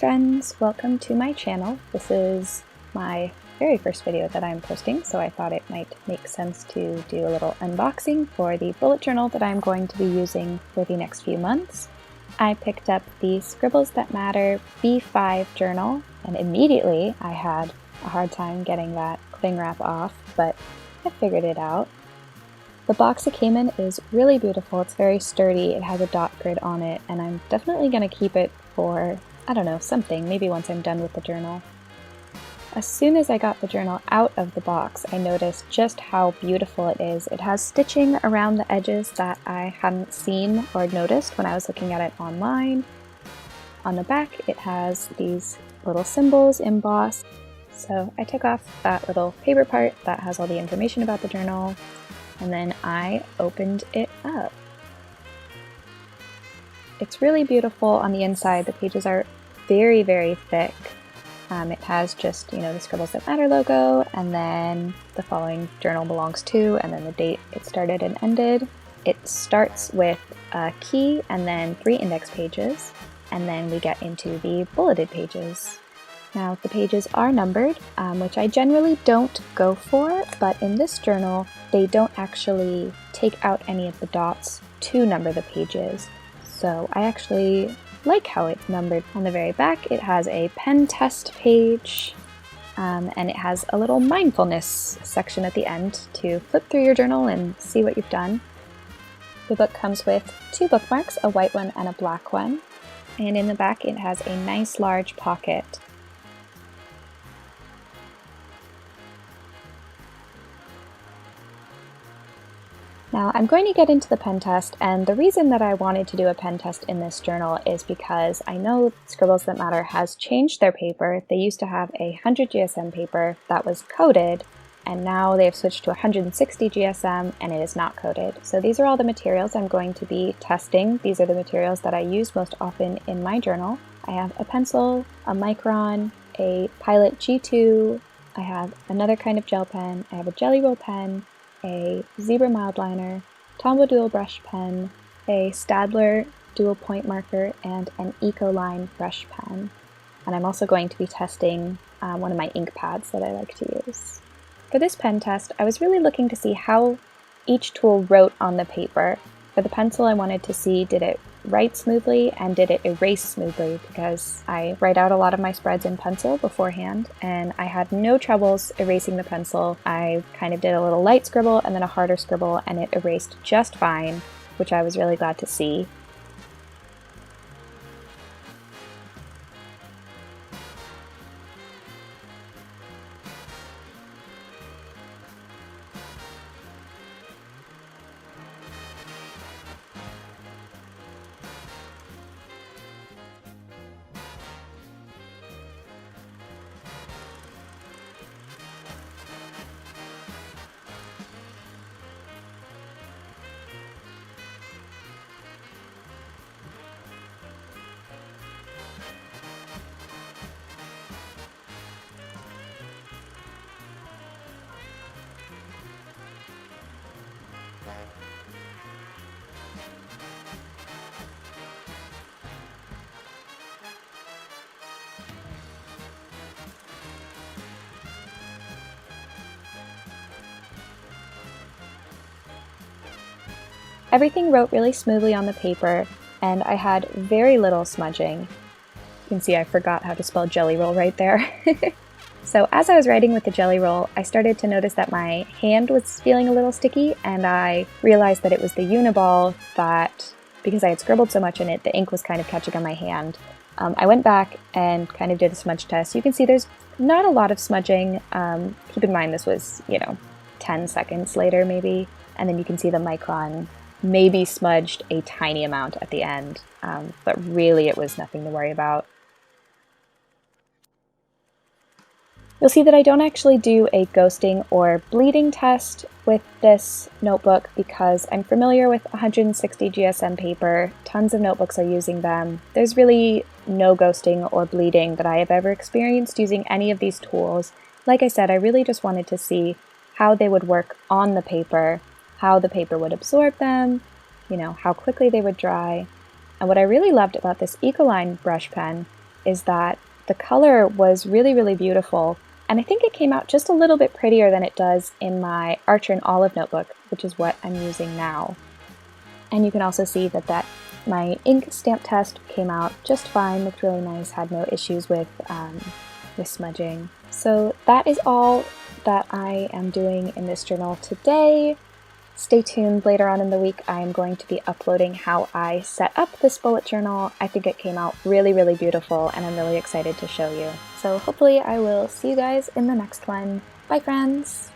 friends, welcome to my channel. This is my very first video that I'm posting, so I thought it might make sense to do a little unboxing for the bullet journal that I'm going to be using for the next few months. I picked up the Scribbles That Matter B5 journal, and immediately I had a hard time getting that cling wrap off, but I figured it out. The box it came in is really beautiful. It's very sturdy, it has a dot grid on it, and I'm definitely going to keep it for, I don't know, something, maybe once I'm done with the journal. As soon as I got the journal out of the box, I noticed just how beautiful it is. It has stitching around the edges that I hadn't seen or noticed when I was looking at it online. On the back, it has these little symbols embossed. So I took off that little paper part that has all the information about the journal, and then I opened it up. It's really beautiful on the inside. The pages are very, very thick. It has just, the Scribbles That Matter logo, and then the following journal belongs to, and then the date it started and ended. It starts with a key and then 3 index pages, and then we get into the bulleted pages. Now, the pages are numbered, which I generally don't go for, but in this journal, they don't actually take out any of the dots to number the pages. So I actually like how it's numbered. On the very back, it has a pen test page, and it has a little mindfulness section at the end to flip through your journal and see what you've done. The book comes with 2 bookmarks, a white one and a black one, and in the back it has a nice large pocket. Now I'm going to get into the pen test, and the reason that I wanted to do a pen test in this journal is because I know Scribbles That Matter has changed their paper. They used to have a 100 GSM paper that was coated, and now they've switched to 160 GSM and it is not coated. So these are all the materials I'm going to be testing. These are the materials that I use most often in my journal. I have a pencil, a micron, a Pilot G2, I have another kind of gel pen, I have a gellyroll pen, a zebra mildliner, tombow dual brush pen, a Stadler dual point marker, and an ecoline brush pen. And I'm also going to be testing one of my ink pads that I like to use. For this pen test, I was really looking to see how each tool wrote on the paper. For the pencil, I wanted to see, did it write smoothly and did it erase smoothly, because I write out a lot of my spreads in pencil beforehand and I had no troubles erasing the pencil. I kind of did a little light scribble and then a harder scribble and it erased just fine, which I was really glad to see. Everything wrote really smoothly on the paper, and I had very little smudging. You can see I forgot how to spell gellyroll right there. So as I was writing with the gellyroll, I started to notice that my hand was feeling a little sticky, and I realized that it was the uniball that, because I had scribbled so much in it, the ink was kind of catching on my hand. I went back and kind of did a smudge test. You can see there's not a lot of smudging. Keep in mind this was, 10 seconds later maybe, and then you can see the micron maybe smudged a tiny amount at the end, but really it was nothing to worry about. You'll see that I don't actually do a ghosting or bleeding test with this notebook because I'm familiar with 160 GSM paper. Tons of notebooks are using them. There's really no ghosting or bleeding that I have ever experienced using any of these tools. Like I said, I really just wanted to see how they would work on the paper, how the paper would absorb them, how quickly they would dry. And what I really loved about this ecoline brush pen is that the color was really beautiful, and I think it came out just a little bit prettier than it does in my Archer and Olive notebook, which is what I'm using now. And you can also see that my ink stamp test came out just fine, looked really nice, had no issues with smudging. So that is all that I am doing in this journal today. Stay tuned, later on in the week I am going to be uploading how I set up this bullet journal. I think it came out really beautiful and I'm really excited to show you. So hopefully I will see you guys in the next one. Bye friends!